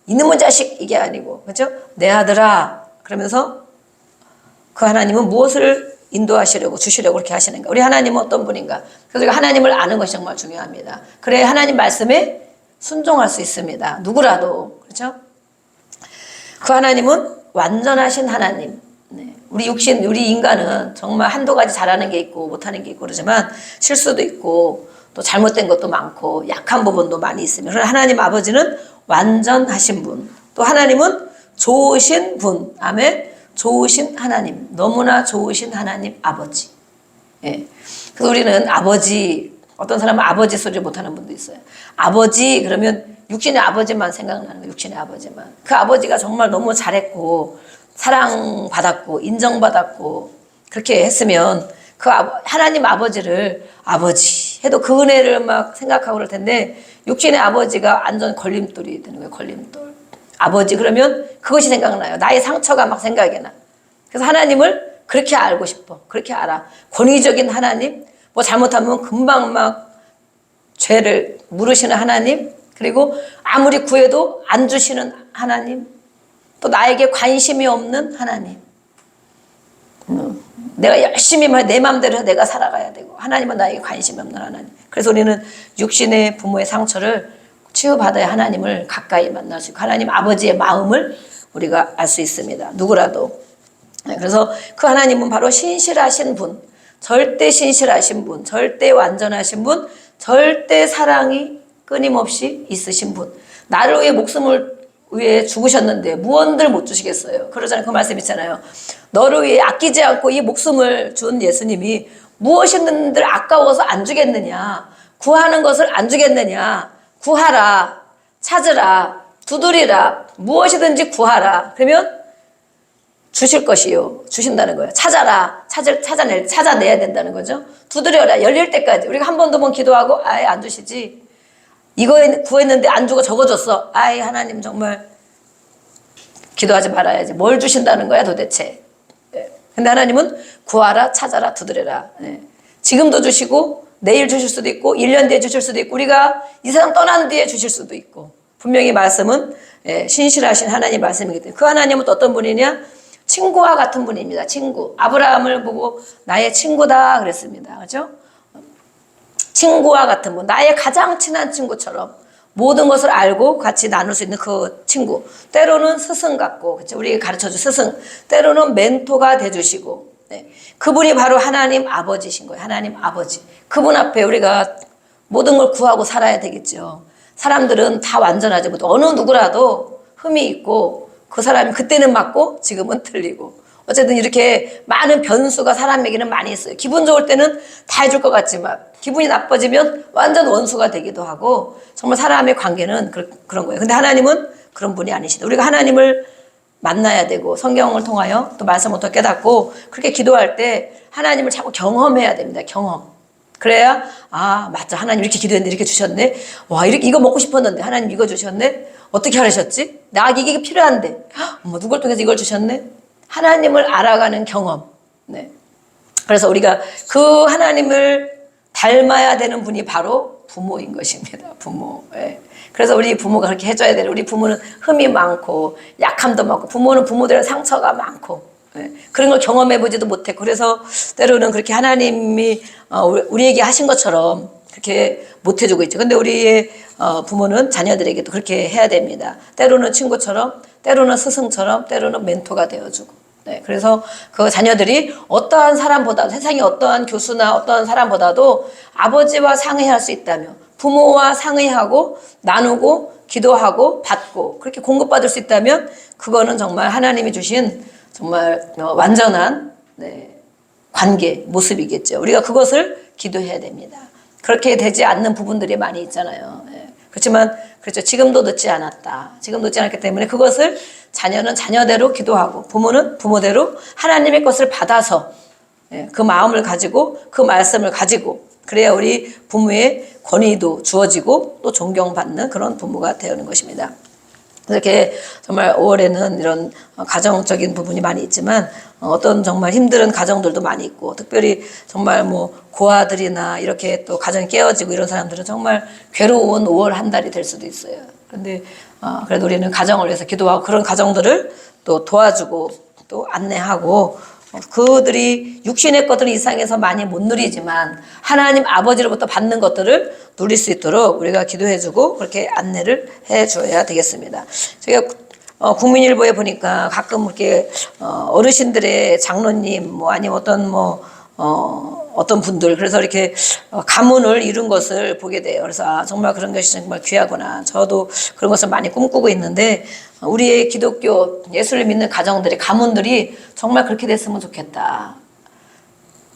A: 이놈의 자식 이게 아니고 그렇죠? 내 아들아 그러면서 그 하나님은 무엇을 인도하시려고 주시려고 그렇게 하시는가? 우리 하나님은 어떤 분인가? 그래서 우리가 하나님을 아는 것이 정말 중요합니다. 그래야 하나님 말씀에 순종할 수 있습니다. 누구라도. 그렇죠? 그 하나님은 완전하신 하나님. 네. 우리 육신, 우리 인간은 정말 한두 가지 잘하는 게 있고 못하는 게 있고 그러지만 실수도 있고 또 잘못된 것도 많고 약한 부분도 많이 있으며, 그러나 하나님 아버지는 완전하신 분. 또 하나님은 좋으신 분. 아멘. 좋으신 하나님. 너무나 좋으신 하나님 아버지. 예. 그래서 우리는 아버지, 어떤 사람은 아버지 소리를 못하는 분도 있어요. 아버지 그러면 육신의 아버지만 생각나는 거예요. 육신의 아버지만. 그 아버지가 정말 너무 잘했고 사랑받았고 인정받았고 그렇게 했으면 그 하나님 아버지를 아버지 해도 그 은혜를 막 생각하고 그럴 텐데, 육신의 아버지가 완전 걸림돌이 되는 거예요. 걸림돌. 아버지 그러면 그것이 생각나요. 나의 상처가 막 생각이 나. 그래서 하나님을 그렇게 알고 싶어. 그렇게 알아. 권위적인 하나님, 뭐 잘못하면 금방 막 죄를 물으시는 하나님, 그리고 아무리 구해도 안 주시는 하나님, 또 나에게 관심이 없는 하나님. 내가 열심히 내 마음대로 내가 살아가야 되고, 하나님은 나에게 관심이 없는 하나님. 그래서 우리는 육신의 부모의 상처를 치유받아야 하나님을 가까이 만날 수 있고 하나님 아버지의 마음을 우리가 알 수 있습니다. 누구라도. 그래서 그 하나님은 바로 신실하신 분, 절대 신실하신 분, 절대 완전하신 분, 절대 사랑이 끊임없이 있으신 분. 나를 위해 목숨을 위해 죽으셨는데 무언들 못 주시겠어요? 그러잖아요. 그 말씀 있잖아요. 너를 위해 아끼지 않고 이 목숨을 준 예수님이 무엇이든들 아까워서 안 주겠느냐? 구하는 것을 안 주겠느냐? 구하라, 찾으라, 두드리라, 무엇이든지 구하라. 그러면 주실 것이요. 주신다는 거예요. 찾아라, 찾아내야 된다는 거죠. 두드려라, 열릴 때까지. 우리가 한 번 두 번 기도하고 아예 안 주시지. 이거 구했는데 안 주고 저거 줬어. 아이 하나님 정말 기도하지 말아야지. 뭘 주신다는 거야 도대체. 근데 하나님은 구하라, 찾아라, 두드려라. 지금도 주시고 내일 주실 수도 있고 1년 뒤에 주실 수도 있고 우리가 이 세상 떠난 뒤에 주실 수도 있고, 분명히 말씀은 신실하신 하나님 말씀이기 때문에. 그 하나님은 또 어떤 분이냐? 친구와 같은 분입니다. 친구. 아브라함을 보고 나의 친구다 그랬습니다. 그렇죠? 친구와 같은 분, 나의 가장 친한 친구처럼 모든 것을 알고 같이 나눌 수 있는 그 친구. 때로는 스승 같고, 그렇죠? 우리에게 가르쳐준 스승. 때로는 멘토가 돼주시고, 그분이 바로 하나님 아버지신 거예요. 하나님 아버지. 그분 앞에 우리가 모든 걸 구하고 살아야 되겠죠. 사람들은 다 완전하지 못해. 어느 누구라도 흠이 있고 그 사람이 그때는 맞고 지금은 틀리고. 어쨌든 이렇게 많은 변수가 사람에게는 많이 있어요. 기분 좋을 때는 다 해줄 것 같지만 기분이 나빠지면 완전 원수가 되기도 하고, 정말 사람의 관계는 그런 거예요. 근데 하나님은 그런 분이 아니시다. 우리가 하나님을 만나야 되고 성경을 통하여 또 말씀을 또 깨닫고 그렇게 기도할 때 하나님을 자꾸 경험해야 됩니다. 경험. 그래야 아 맞아, 하나님 이렇게 기도했는데 이렇게 주셨네. 와 이거 먹고 싶었는데 하나님 이거 주셨네. 어떻게 하셨지? 나에게 이게 필요한데 누굴 통해서 이걸 주셨네. 하나님을 알아가는 경험. 그래서 우리가 그 하나님을 닮아야 되는 분이 바로 부모인 것입니다. 부모. 그래서 우리 부모가 그렇게 해줘야 돼요. 우리 부모는 흠이 많고 약함도 많고, 부모는 부모들의 상처가 많고, 그런 걸 경험해보지도 못했고, 그래서 때로는 그렇게 하나님이 우리에게 하신 것처럼 그렇게 못해주고 있죠. 근데 우리의 부모는 자녀들에게도 그렇게 해야 됩니다. 때로는 친구처럼, 때로는 스승처럼, 때로는 멘토가 되어주고. 그래서 그 자녀들이 어떠한 사람보다도, 세상에 어떠한 교수나 어떠한 사람보다도 아버지와 상의할 수 있다며, 부모와 상의하고 나누고 기도하고 받고 그렇게 공급받을 수 있다면 그거는 정말 하나님이 주신 정말 완전한 관계 모습이겠죠. 우리가 그것을 기도해야 됩니다. 그렇게 되지 않는 부분들이 많이 있잖아요. 그렇지만 그렇죠. 지금도 늦지 않았다. 지금 늦지 않았기 때문에 그것을 자녀는 자녀대로 기도하고 부모는 부모대로 하나님의 것을 받아서 그 마음을 가지고 그 말씀을 가지고, 그래야 우리 부모의 권위도 주어지고 또 존경받는 그런 부모가 되는 것입니다. 이렇게 정말 5월에는 이런 가정적인 부분이 많이 있지만 어떤 정말 힘든 가정들도 많이 있고, 특별히 정말 뭐 고아들이나 이렇게 또 가정이 깨어지고 이런 사람들은 정말 괴로운 5월 한 달이 될 수도 있어요. 그런데 그래도 우리는 가정을 위해서 기도하고 그런 가정들을 또 도와주고 또 안내하고 그들이 육신의 것들을 이 세상에서 많이 못 누리지만 하나님 아버지로부터 받는 것들을 누릴 수 있도록 우리가 기도해주고 그렇게 안내를 해줘야 되겠습니다. 제가 국민일보에 보니까 가끔 이렇게 어르신들의 장로님 뭐 아니면 어떤 분들 그래서 이렇게 가문을 이룬 것을 보게 돼요. 그래서 정말 그런 것이 정말 귀하구나. 저도 그런 것을 많이 꿈꾸고 있는데 우리의 기독교 예수를 믿는 가정들의 가문들이 정말 그렇게 됐으면 좋겠다.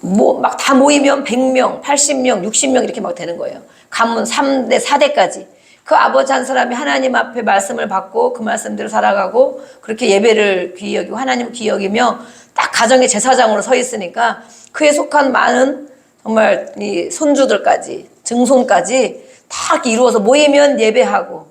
A: 뭐 막 다 모이면 100명, 80명, 60명 이렇게 막 되는 거예요. 가문 3대, 4대까지. 그 아버지 한 사람이 하나님 앞에 말씀을 받고 그 말씀대로 살아가고 그렇게 예배를 귀히 여기고 하나님을 귀히 여기며 딱 가정의 제사장으로 서 있으니까 그에 속한 많은 정말 이 손주들까지 증손까지 다 이렇게 이루어서 모이면 예배하고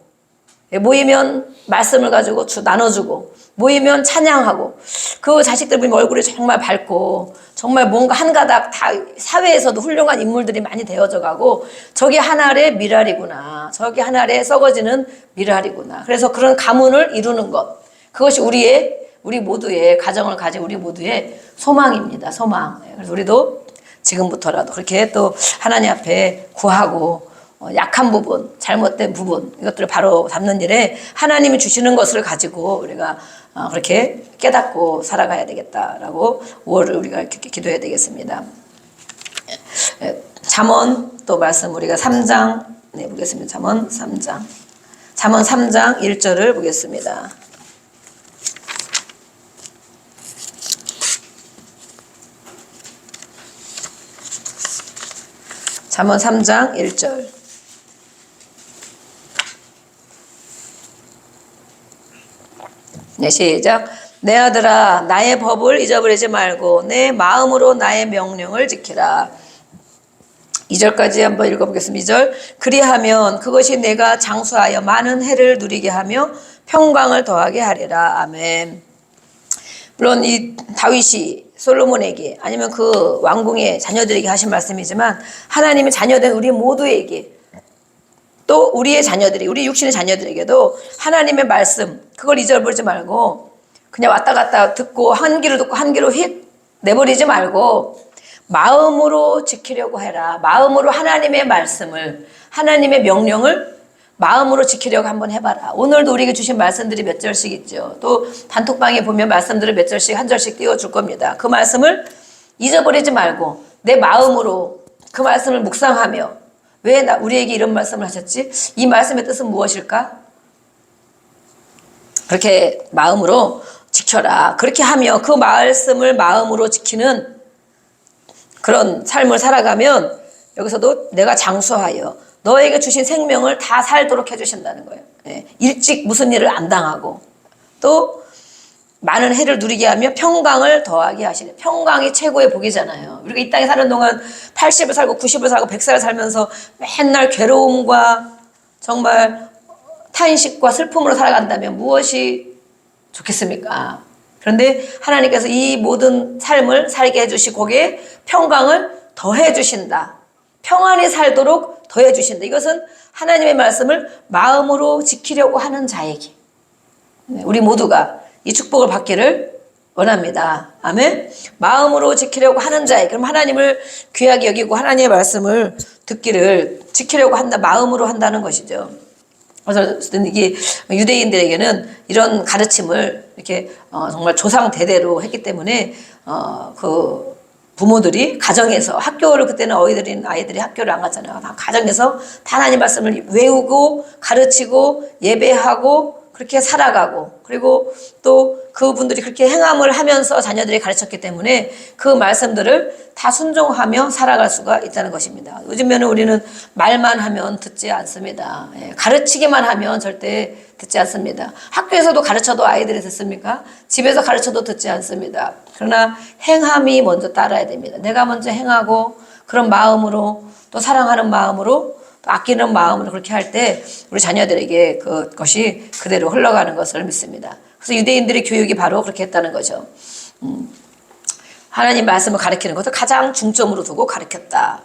A: 모이면 말씀을 가지고 나눠주고 모이면 찬양하고 그 자식들 보면 얼굴이 정말 밝고 정말 뭔가 한 가닥 다 사회에서도 훌륭한 인물들이 많이 되어져 가고 저게 하나의 미랄이구나. 저게 하나의 썩어지는 미랄이구나. 그래서 그런 가문을 이루는 것. 그것이 우리 모두의 가정을 가진 우리 모두의 소망입니다. 소망. 그래서 우리도 지금부터라도 그렇게 또 하나님 앞에 구하고 약한 부분, 잘못된 부분 이것들을 바로 잡는 일에 하나님이 주시는 것을 가지고 우리가 그렇게 깨닫고 살아가야 되겠다라고 5월을 우리가 이렇게 기도해야 되겠습니다. 잠언 또 말씀 우리가 3장 보겠습니다. 잠언 3장 1절을 보겠습니다. 잠언 3장 1절 네, 시작. 내 아들아 나의 법을 잊어버리지 말고 내 마음으로 나의 명령을 지키라. 2절까지 한번 읽어보겠습니다. 2절 그리하면 그것이 내가 장수하여 많은 해를 누리게 하며 평강을 더하게 하리라. 아멘. 물론 이 다윗이 솔로몬에게 아니면 그 왕궁의 자녀들에게 하신 말씀이지만 하나님의 자녀된 우리 모두에게 또 우리의 자녀들이 우리 육신의 자녀들에게도 하나님의 말씀 그걸 잊어버리지 말고 그냥 왔다 갔다 듣고 한 귀로 듣고 한 귀로 휙 내버리지 말고 마음으로 지키려고 해라. 마음으로 하나님의 말씀을 하나님의 명령을 마음으로 지키려고 한번 해봐라. 오늘도 우리에게 주신 말씀들이 몇 절씩 있죠. 또 단톡방에 보면 말씀들을 몇 절씩 한 절씩 띄워줄 겁니다. 그 말씀을 잊어버리지 말고 내 마음으로 그 말씀을 묵상하며 왜 우리에게 이런 말씀을 하셨지? 이 말씀의 뜻은 무엇일까? 그렇게 마음으로 지켜라. 그렇게 하며 그 말씀을 마음으로 지키는 그런 삶을 살아가면 여기서도 내가 장수하여 너에게 주신 생명을 다 살도록 해주신다는 거예요. 일찍 무슨 일을 안 당하고 또 많은 해를 누리게 하며 평강을 더하게 하시네. 평강이 최고의 복이잖아요. 우리가 이 땅에 사는 동안 80을 살고 90을 살고 100살을 살면서 맨날 괴로움과 정말 탄식과 슬픔으로 살아간다면 무엇이 좋겠습니까? 그런데 하나님께서 이 모든 삶을 살게 해주시고 거기에 평강을 더해 주신다. 평안히 살도록 더해 주신다. 이것은 하나님의 말씀을 마음으로 지키려고 하는 자에게 우리 모두가 이 축복을 받기를 원합니다. 아멘. 마음으로 지키려고 하는 자에게 그럼 하나님을 귀하게 여기고 하나님의 말씀을 듣기를 지키려고 한다. 마음으로 한다는 것이죠. 그래서 이게 유대인들에게는 이런 가르침을 이렇게 정말 조상 대대로 했기 때문에 그 부모들이 가정에서 학교를 그때는 아이들이 학교를 안 갔잖아요. 가정에서 다 하나님 말씀을 외우고 가르치고 예배하고 그렇게 살아가고 그리고 또 그분들이 그렇게 행함을 하면서 자녀들이 가르쳤기 때문에 그 말씀들을 다 순종하며 살아갈 수가 있다는 것입니다. 요즘에는 우리는 말만 하면 듣지 않습니다. 가르치기만 하면 절대 듣지 않습니다. 학교에서도 가르쳐도 아이들이 듣습니까? 집에서 가르쳐도 듣지 않습니다. 그러나 행함이 먼저 따라야 됩니다. 내가 먼저 행하고 그런 마음으로 또 사랑하는 마음으로 또 아끼는 마음으로 그렇게 할 때 우리 자녀들에게 그것이 그대로 흘러가는 것을 믿습니다. 그래서 유대인들의 교육이 바로 그렇게 했다는 거죠. 하나님 말씀을 가르치는 것을 가장 중점으로 두고 가르쳤다.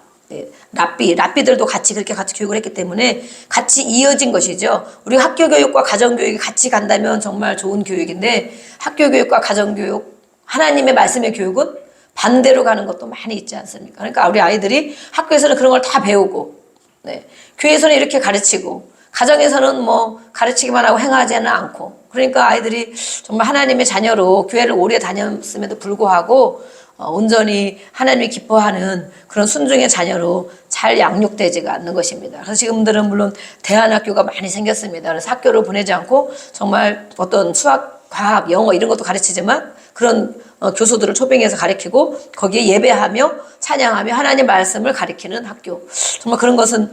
A: 랍비들도 같이 그렇게 같이 교육을 했기 때문에 같이 이어진 것이죠. 우리 학교 교육과 가정 교육이 같이 간다면 정말 좋은 교육인데 학교 교육과 가정 교육 하나님의 말씀의 교육은 반대로 가는 것도 많이 있지 않습니까? 그러니까 우리 아이들이 학교에서는 그런 걸 다 배우고, 네. 교회에서는 이렇게 가르치고, 가정에서는 뭐 가르치기만 하고 행하지는 않고, 그러니까 아이들이 정말 하나님의 자녀로 교회를 오래 다녔음에도 불구하고 온전히 하나님이 기뻐하는 그런 순종의 자녀로 잘 양육되지가 않는 것입니다. 그래서 지금들은 물론 대안학교가 많이 생겼습니다. 그래서 학교를 보내지 않고 정말 어떤 수학, 과학, 영어 이런 것도 가르치지만 그런 교수들을 초빙해서 가르치고 거기에 예배하며 찬양하며 하나님 말씀을 가르치는 학교. 정말 그런 것은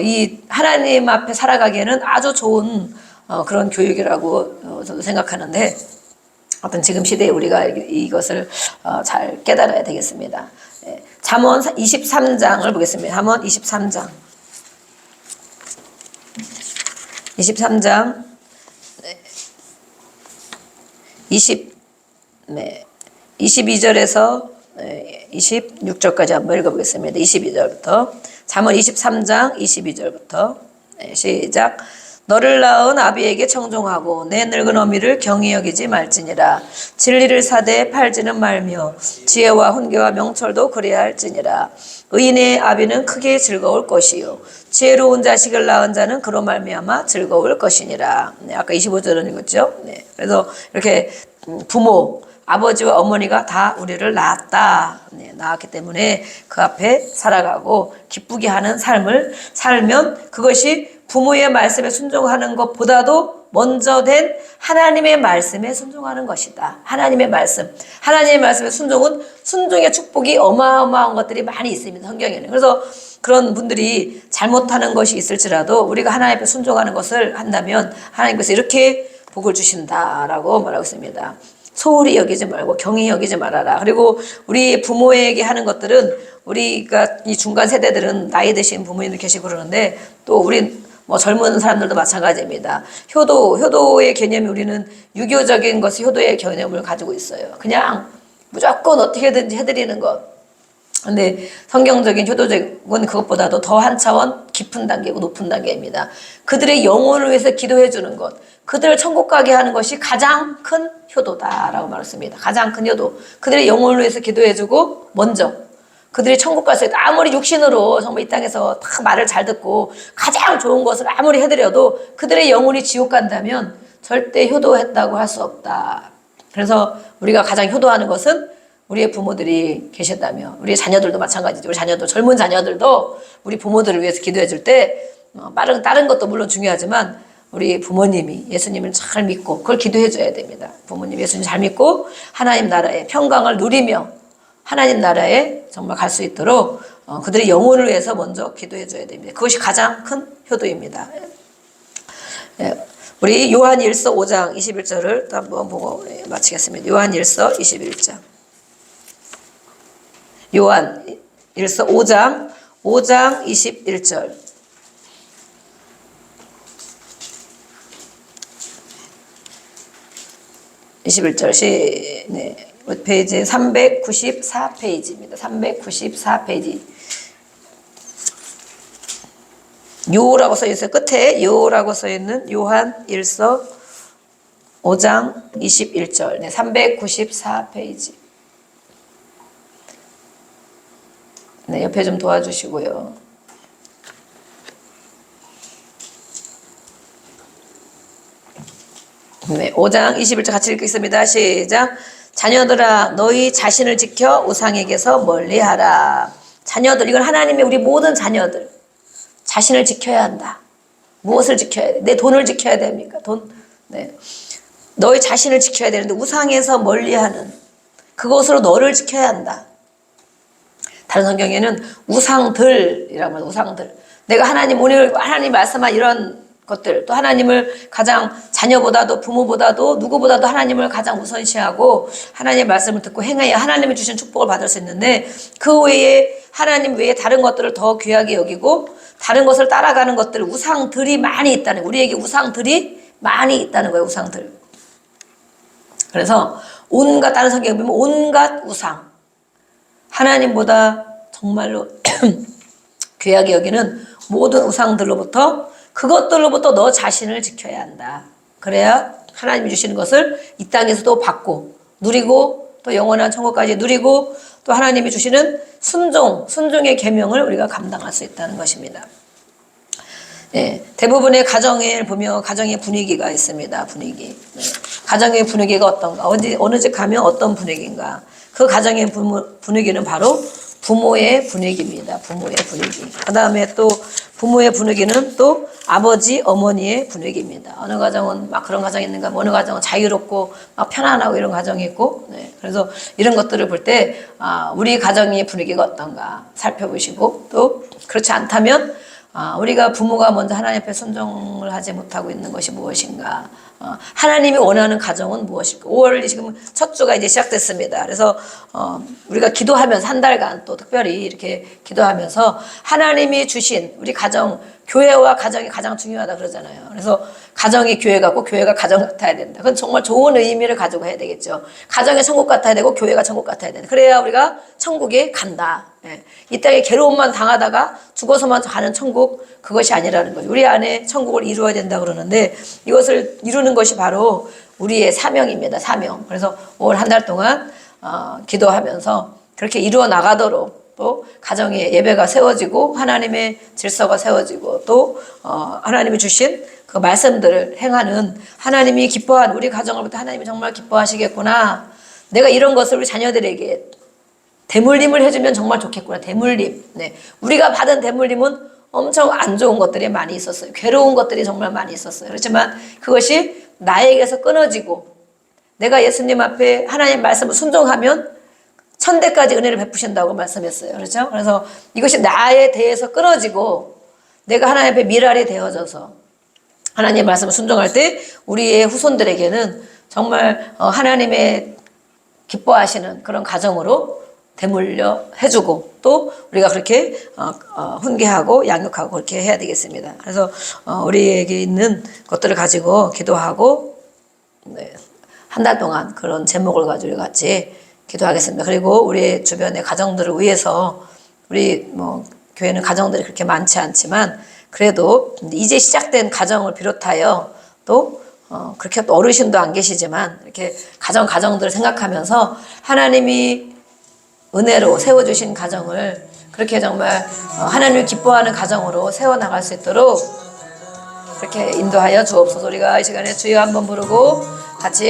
A: 이 하나님 앞에 살아가기에는 아주 좋은 그런 교육이라고 저도 생각하는데, 어떤 지금 시대에 우리가 이것을 잘 깨달아야 되겠습니다. 잠언 23장을 보겠습니다. 잠언 23장. 23장 22절에서 26절까지 한번 읽어보겠습니다. 22절부터. 잠언 23장 22절부터. 시작. 너를 낳은 아비에게 청종하고 내 늙은 어미를 경히 여기지 말지니라. 진리를 사되 팔지는 말며 지혜와 훈계와 명철도 그래야 할지니라. 의인의 아비는 크게 즐거울 것이요 지혜로운 자식을 낳은 자는 그로 말미암아 즐거울 것이니라. 네, 아까 25절은 읽었죠. 네, 그래서 이렇게 부모, 아버지와 어머니가 다 우리를 낳았다. 네, 낳았기 때문에 그 앞에 살아가고 기쁘게 하는 삶을 살면 그것이 부모의 말씀에 순종하는 것보다도 먼저 된 하나님의 말씀에 순종하는 것이다. 하나님의 말씀. 하나님의 말씀에 순종은 순종의 축복이 어마어마한 것들이 많이 있습니다. 성경에는. 그래서 그런 분들이 잘못하는 것이 있을지라도 우리가 하나님 앞에 순종하는 것을 한다면 하나님께서 이렇게 복을 주신다라고 말하고 있습니다. 소홀히 여기지 말고 경히 여기지 말아라. 그리고 우리 부모에게 하는 것들은 우리가 이 중간 세대들은 나이 드신 부모님들 계시고 그러는데 또 우리 뭐 젊은 사람들도 마찬가지입니다. 효도의 개념이 우리는 유교적인 것이 효도의 개념을 가지고 있어요. 그냥 무조건 어떻게든지 해드리는 것. 근데 성경적인 효도적은 그것보다도 더 한 차원 깊은 단계고 높은 단계입니다. 그들의 영혼을 위해서 기도해 주는 것, 그들을 천국 가게 하는 것이 가장 큰 효도다라고 말했습니다. 가장 큰 효도. 그들의 영혼을 위해서 기도해 주고 먼저 그들이 천국 갈 수 있다. 아무리 육신으로 정말 이 땅에서 다 말을 잘 듣고 가장 좋은 것을 아무리 해드려도 그들의 영혼이 지옥 간다면 절대 효도했다고 할 수 없다. 그래서 우리가 가장 효도하는 것은 우리의 부모들이 계신다면, 우리의 자녀들도 마찬가지죠. 우리 자녀들, 젊은 자녀들도 우리 부모들을 위해서 기도해 줄 때 다른 것도 물론 중요하지만 우리 부모님이 예수님을 잘 믿고 그걸 기도해 줘야 됩니다. 부모님 예수님 잘 믿고 하나님 나라의 평강을 누리며 하나님 나라에 정말 갈 수 있도록 그들의 영혼을 위해서 먼저 기도해 줘야 됩니다. 그것이 가장 큰 효도입니다. 우리 요한 1서 5장 21절을 또 한번 보고 마치겠습니다. 요한 1서 21장. 요한 1서 5장 21절. 21절 네. 페이지 394페이지입니다. 394페이지. 요라고 써 있어요. 끝에 요라고 써 있는 요한 1서 5장 21절. 네, 394페이지. 네, 옆에 좀 도와주시고요. 네, 5장 21절 같이 읽겠습니다. 시작. 자녀들아 너희 자신을 지켜 우상에게서 멀리하라. 자녀들, 이건 하나님의 우리 모든 자녀들 자신을 지켜야 한다. 무엇을 지켜야 돼? 내 돈을 지켜야 됩니까? 돈. 네. 너희 자신을 지켜야 되는데 우상에서 멀리하는 그것으로 너를 지켜야 한다. 다른 성경에는 우상들이라고 해요. 우상들. 내가 오늘 하나님 말씀한 이런 것들, 또 하나님을 가장 자녀보다도 부모보다도 누구보다도 하나님을 가장 우선시하고 하나님의 말씀을 듣고 행해야 하나님이 주신 축복을 받을 수 있는데, 그 외에 하나님 외에 다른 것들을 더 귀하게 여기고 다른 것을 따라가는 것들, 우상들이 많이 있다는, 우리에게 우상들이 많이 있다는 거예요. 우상들. 그래서 온갖, 다른 성경에 보면 온갖 우상, 하나님보다 정말로 귀하게 여기는 모든 우상들로부터, 그것들로부터 너 자신을 지켜야 한다. 그래야 하나님이 주시는 것을 이 땅에서도 받고 누리고 또 영원한 천국까지 누리고 또 하나님이 주시는 순종의 계명을 우리가 감당할 수 있다는 것입니다. 네, 대부분의 가정을 보면 가정의 분위기가 있습니다. 분위기. 네, 가정의 분위기가 어떤가? 어느 집 가면 어떤 분위기인가? 그 가정의 분위기는 바로 부모의 분위기입니다. 부모의 분위기. 그 다음에 또 부모의 분위기는 또 아버지, 어머니의 분위기입니다. 어느 가정은 막 그런 가정이 있는가, 어느 가정은 자유롭고 막 편안하고 이런 가정이 있고, 네. 그래서 이런 것들을 볼 때, 우리 가정의 분위기가 어떤가 살펴보시고, 또 그렇지 않다면, 우리가 부모가 먼저 하나님 앞에 순종을 하지 못하고 있는 것이 무엇인가? 하나님이 원하는 가정은 무엇일까? 5월 지금 첫 주가 이제 시작됐습니다. 그래서 우리가 기도하면서 한 달간 또 특별히 이렇게 기도하면서 하나님이 주신 우리 가정, 교회와 가정이 가장 중요하다 그러잖아요. 그래서 가정이 교회 같고 교회가 가정 같아야 된다. 그건 정말 좋은 의미를 가지고 해야 되겠죠. 가정이 천국 같아야 되고 교회가 천국 같아야 된다. 그래야 우리가 천국에 간다. 예. 이 땅에 괴로움만 당하다가 죽어서만 가는 천국, 그것이 아니라는 거죠. 우리 안에 천국을 이루어야 된다 그러는데 이것을 이루는 것이 바로 우리의 사명입니다. 사명. 그래서 올 한 달 동안 기도하면서 그렇게 이루어 나가도록 또 가정에 예배가 세워지고 하나님의 질서가 세워지고 또 하나님이 주신 그 말씀들을 행하는 하나님이 기뻐한 우리 가정을 볼 때 하나님이 정말 기뻐하시겠구나. 내가 이런 것을 우리 자녀들에게 대물림을 해주면 정말 좋겠구나. 대물림. 네. 우리가 받은 대물림은 엄청 안 좋은 것들이 많이 있었어요. 괴로운 것들이 정말 많이 있었어요. 그렇지만 그것이 나에게서 끊어지고 내가 예수님 앞에 하나님 말씀을 순종하면 천대까지 은혜를 베푸신다고 말씀했어요. 그렇죠? 그래서 이것이 나에 대해서 끊어지고 내가 하나님 앞에 미랄이 되어져서 하나님의 말씀을 순종할 때 우리의 후손들에게는 정말 하나님의 기뻐하시는 그런 가정으로 대물려 해주고 또 우리가 그렇게 훈계하고 양육하고 그렇게 해야 되겠습니다. 그래서 우리에게 있는 것들을 가지고 기도하고 네, 한 달 동안 그런 제목을 가지고 같이 기도하겠습니다. 그리고 우리 주변의 가정들을 위해서 우리 교회는 가정들이 그렇게 많지 않지만 그래도 이제 시작된 가정을 비롯하여 또 그렇게 또 어르신도 안 계시지만 이렇게 가정들을 생각하면서 하나님이 은혜로 세워주신 가정을 그렇게 정말 하나님을 기뻐하는 가정으로 세워나갈 수 있도록 그렇게 인도하여 주옵소서. 우리가 이 시간에 주여 한번 부르고 같이